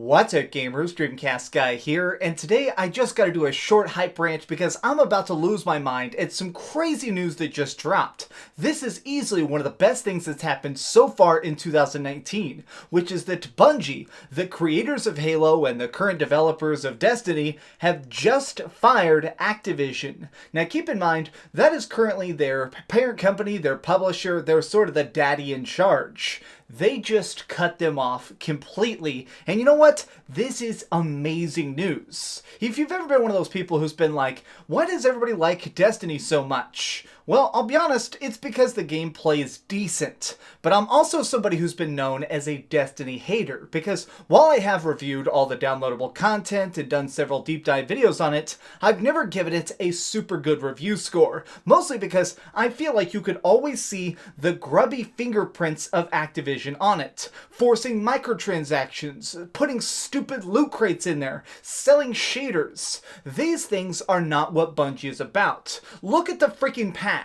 What's up gamers, DreamcastGuy here, and today I just gotta do a short hype rant because I'm about to lose my mind at some crazy news that just dropped. This is easily one of the best things that's happened so far in 2019, which is that Bungie, the creators of Halo and the current developers of Destiny, have just fired Activision. Now keep in mind, that is currently their parent company, their publisher, they're sort of the daddy in charge. They just cut them off completely. And you know what? This is amazing news. If you've ever been one of those people who's been like, why does everybody like Destiny so much? Well, I'll be honest, it's because the gameplay is decent. But I'm also somebody who's been known as a Destiny hater, because while I have reviewed all the downloadable content and done several deep dive videos on it, I've never given it a super good review score. Mostly because I feel like you could always see the grubby fingerprints of Activision on it, forcing microtransactions, putting stupid loot crates in there, selling shaders. These things are not what Bungie is about. Look at the freaking past.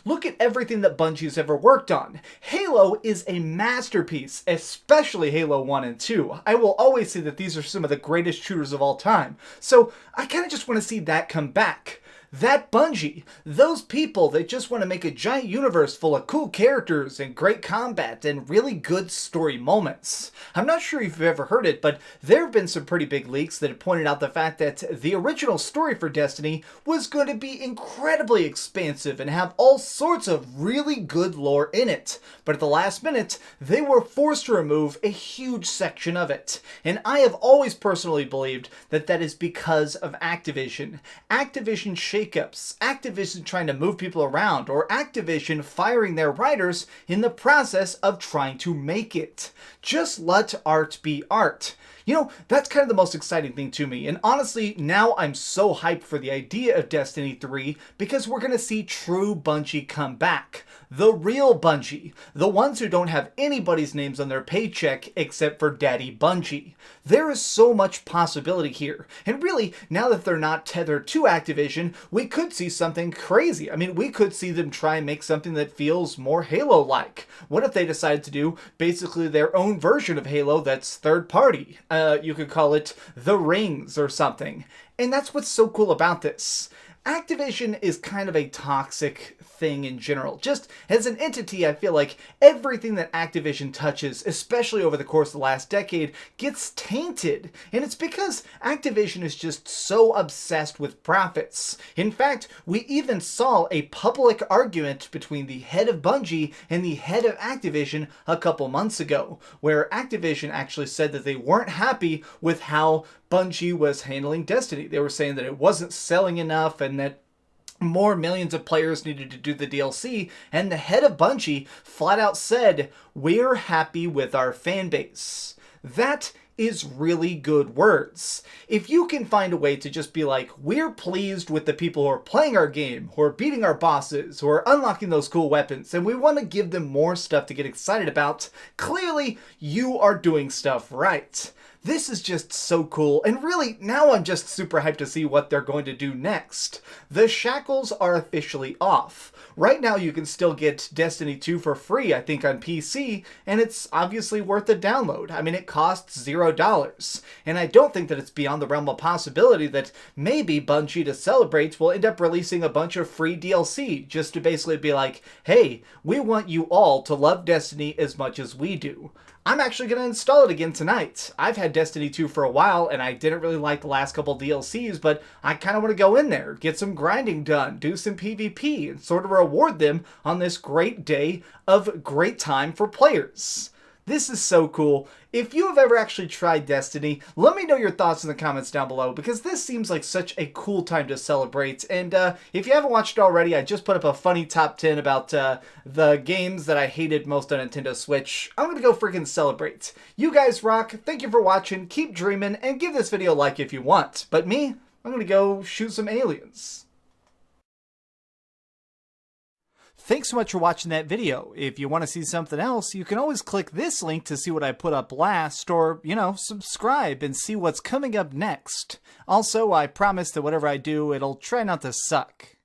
Look at everything that Bungie's ever worked on. Halo is a masterpiece, especially Halo 1 and 2. I will always say that these are some of the greatest shooters of all time. So I kind of just want to see that come back. That Bungie, those people that just want to make a giant universe full of cool characters and great combat and really good story moments. I'm not sure if you've ever heard it, but there have been some pretty big leaks that have pointed out the fact that the original story for Destiny was going to be incredibly expansive and have all sorts of really good lore in it. But at the last minute, they were forced to remove a huge section of it. And I have always personally believed that that is because of Activision. Activision shakeups, Activision trying to move people around, or Activision firing their writers in the process of trying to make it. Just let art be art. You know, that's kind of the most exciting thing to me, and honestly, now I'm so hyped for the idea of Destiny 3 because we're gonna see true Bungie come back. The real Bungie. The ones who don't have anybody's names on their paycheck except for Daddy Bungie. There is so much possibility here. And really, now that they're not tethered to Activision, we could see something crazy. I mean, we could see them try and make something that feels more Halo-like. What if they decided to do basically their own version of Halo that's third party? You could call it The Rings or something. And that's what's so cool about this. Activision is kind of a toxic thing in general. Just as an entity, I feel like everything that Activision touches, especially over the course of the last decade, gets tainted. And it's because Activision is just so obsessed with profits. In fact, we even saw a public argument between the head of Bungie and the head of Activision a couple months ago, where Activision actually said that they weren't happy with how Bungie was handling Destiny. They were saying that it wasn't selling enough and that more millions of players needed to do the DLC, and the head of Bungie flat out said, "We're happy with our fan base." That is really good words. If you can find a way to just be like, we're pleased with the people who are playing our game, who are beating our bosses, who are unlocking those cool weapons, and we want to give them more stuff to get excited about, clearly you are doing stuff right. This is just so cool, and really, now I'm just super hyped to see what they're going to do next. The shackles are officially off. Right now you can still get Destiny 2 for free, I think, on PC, and it's obviously worth a download. I mean, it costs $0, and I don't think that it's beyond the realm of possibility that maybe Bungie, to celebrate, will end up releasing a bunch of free DLC, just to basically be like, hey, we want you all to love Destiny as much as we do. I'm actually going to install it again tonight. I've had Destiny 2 for a while, and I didn't really like the last couple DLCs, but I kind of want to go in there, get some grinding done, do some PvP, and sort of reward them on this great day of great time for players. This is so cool. If you have ever actually tried Destiny, let me know your thoughts in the comments down below, because this seems like such a cool time to celebrate. And if you haven't watched it already, I just put up a funny top 10 about the games that I hated most on Nintendo Switch. I'm gonna go freaking celebrate. You guys rock. Thank you for watching. Keep dreaming, and give this video a like if you want. But me, I'm gonna go shoot some aliens. Thanks so much for watching that video. If you want to see something else, you can always click this link to see what I put up last, or, you know, subscribe and see what's coming up next. Also, I promise that whatever I do, it'll try not to suck.